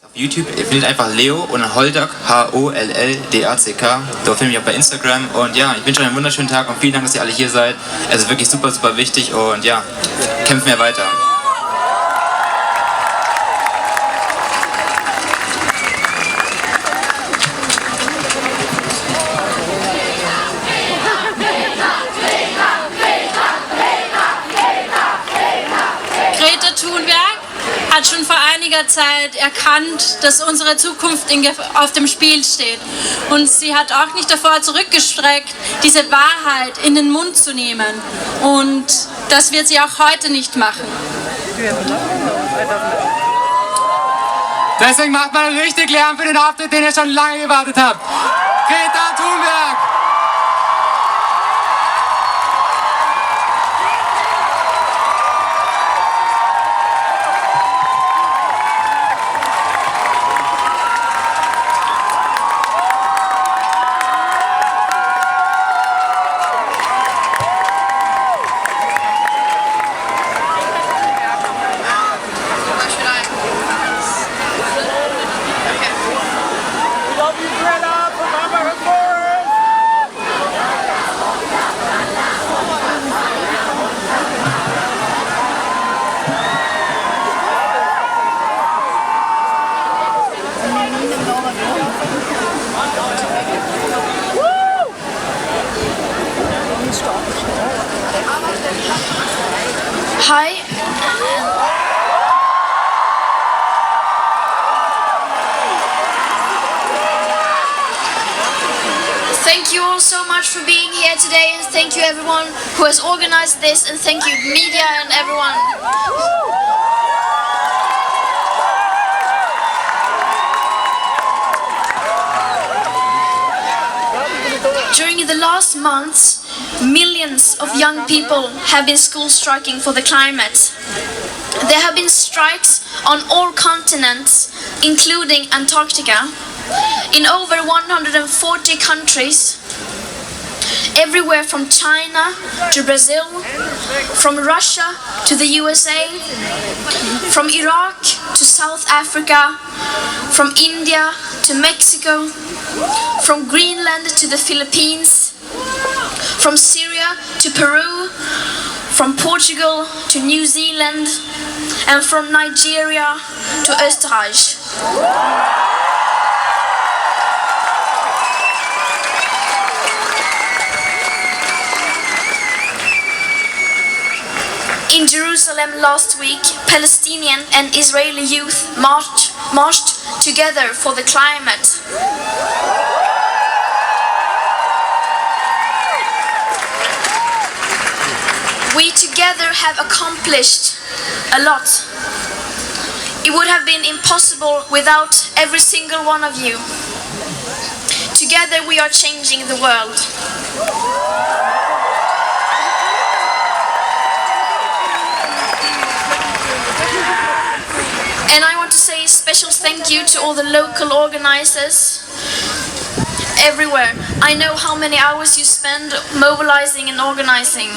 Auf YouTube, ihr findet einfach Leo und dann Holdak, H-O-L-L-D-A-C-K. Dort findet ihr auch bei Instagram. Und ja, ich wünsche euch einen wunderschönen Tag und vielen Dank, dass ihr alle hier seid. Es ist wirklich super, super wichtig und ja, kämpfen wir weiter. Greta Thunberg hat schon vor einiger Zeit erkannt, dass unsere Zukunft auf dem Spiel steht. Und sie hat auch nicht davor zurückgestreckt, diese Wahrheit in den Mund zu nehmen. Und das wird sie auch heute nicht machen. Deswegen macht mal richtig Lärm für den Auftritt, den ihr schon lange gewartet habt. Greta Thunberg! Hi. Thank you all so much for being here today, and thank you everyone who has organized this, and thank you media and everyone. During the last months, millions of young people have been school striking for the climate. There have been strikes on all continents, including Antarctica, in over 140 countries, everywhere from China to Brazil, from Russia to the USA, from Iraq to South Africa, from India to Mexico, from Greenland to the Philippines, from Syria to Peru, from Portugal to New Zealand, and from Nigeria to Österreich. In Jerusalem last week, Palestinian and Israeli youth marched together for the climate. We together have accomplished a lot. It would have been impossible without every single one of you. Together we are changing the world. And I want to say a special thank you to all the local organizers everywhere. I know how many hours you spend mobilizing and organizing.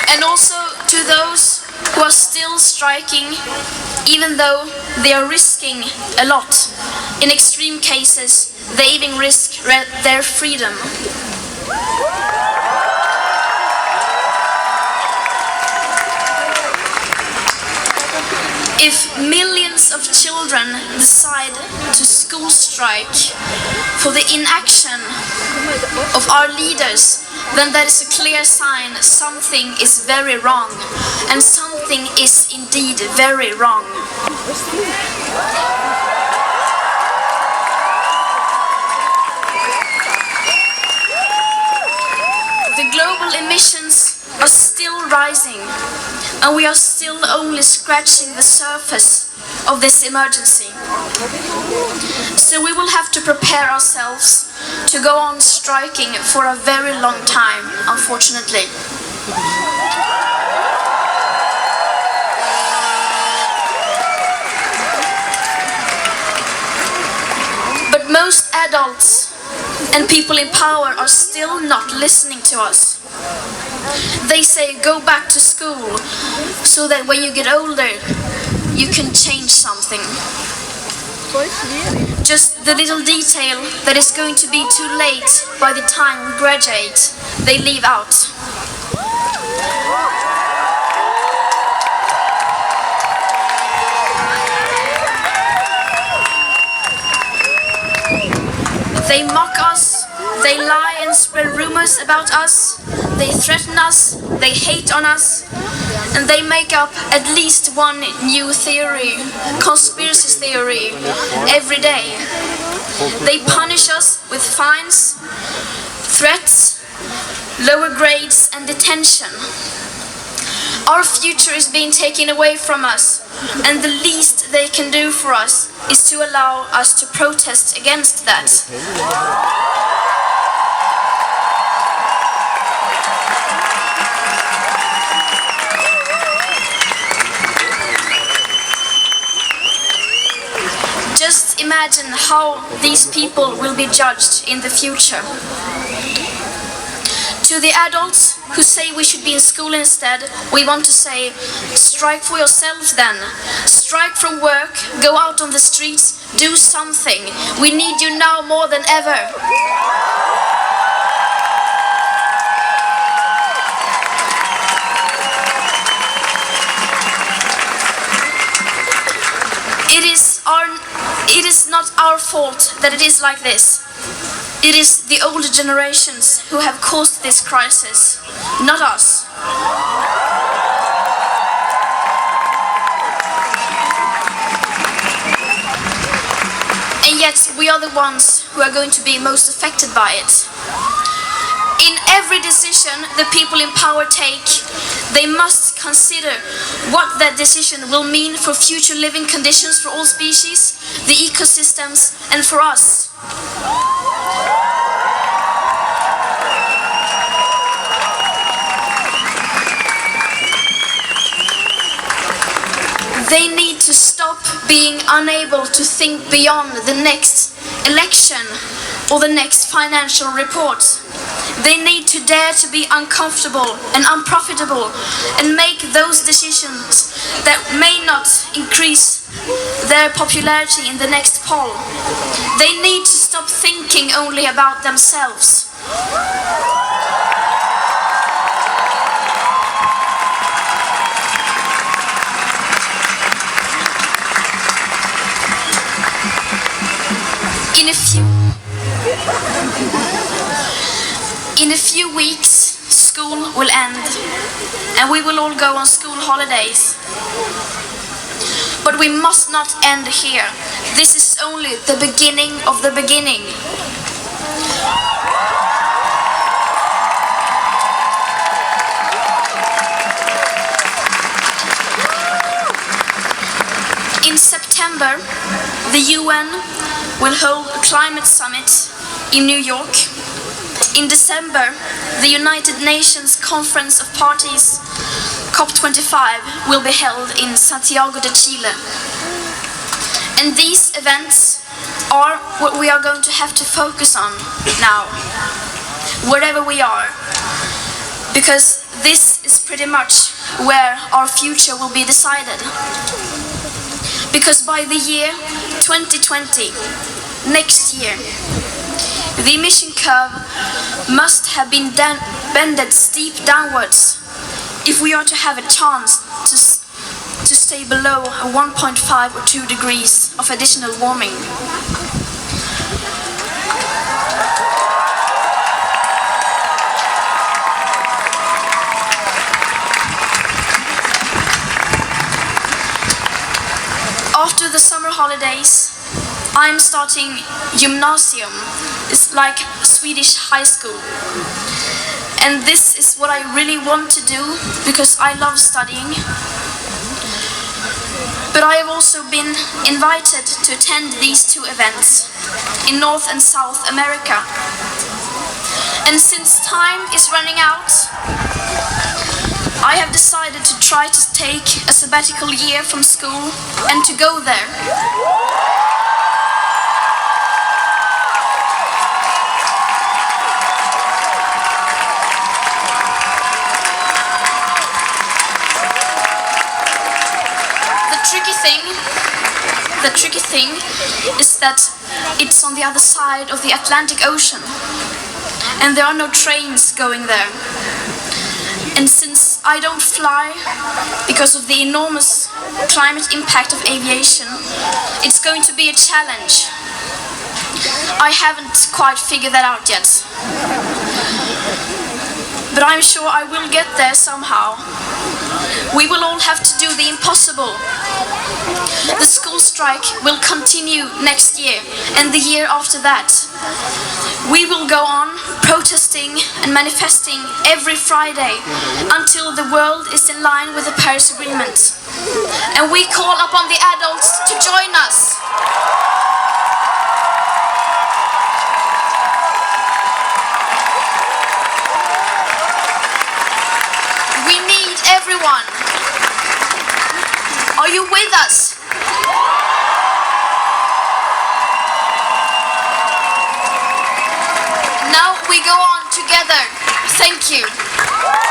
And also to those who are still striking, even though they are risking a lot. In extreme cases, they even risk their freedom. If millions of children decide to school strike for the inaction of our leaders, then that is a clear sign something is very wrong, and something is indeed very wrong. The global emissions are still rising, and we are still only scratching the surface of this emergency. So we will have to prepare ourselves to go on striking for a very long time, unfortunately. But most adults and people in power are still not listening to us. They say go back to school so that when you get older you can change something. Just the little detail that is going to be too late by the time we graduate, they leave out. They mock us, they lie and spread rumors about us, they threaten us, they hate on us, and they make up at least one new theory, conspiracy theory, every day. They punish us with fines, threats, lower grades and detention. Our future is being taken away from us, and the least they can do for us is to allow us to protest against that. Just imagine how these people will be judged in the future. To the adults who say we should be in school instead, we want to say, strike for yourself then. Strike from work, go out on the streets, do something. We need you now more than ever. It is not our fault that it is like this. It is the older generations who have caused this crisis, not us. And yet we are the ones who are going to be most affected by it. In every decision the people in power take, they must consider what that decision will mean for future living conditions for all species, the ecosystems, and for us. They need to stop being unable to think beyond the next election or the next financial report. They need to dare to be uncomfortable and unprofitable and make those decisions that may not increase their popularity in the next poll. They need to stop thinking only about themselves. In a few weeks, school will end, and we will all go on school holidays. But we must not end here. This is only the beginning of the beginning. In September, the UN will hold a climate summit in New York. In December, the United Nations Conference of Parties, COP25, will be held in Santiago de Chile. And these events are what we are going to have to focus on now, wherever we are, because this is pretty much where our future will be decided. Because by the year 2020, next year, the emission curve must have been bended steep downwards if we are to have a chance to stay below 1.5 or 2 degrees of additional warming. After the summer holidays, I'm starting gymnasium. It's like Swedish high school. And this is what I really want to do because I love studying. But I have also been invited to attend these two events in North and South America. And since time is running out, I have decided to try to take a sabbatical year from school and to go there. tricky thing is that it's on the other side of the Atlantic Ocean, and there are no trains going there. And since I don't fly because of the enormous climate impact of aviation, it's going to be a challenge. I haven't quite figured that out yet. But I'm sure I will get there somehow. We will all have to do the impossible. The school strike will continue next year and the year after that. We will go on protesting and manifesting every Friday until the world is in line with the Paris Agreement. And we call upon the adults to join us. We need everyone. Are you with us? Now we go on together. Thank you.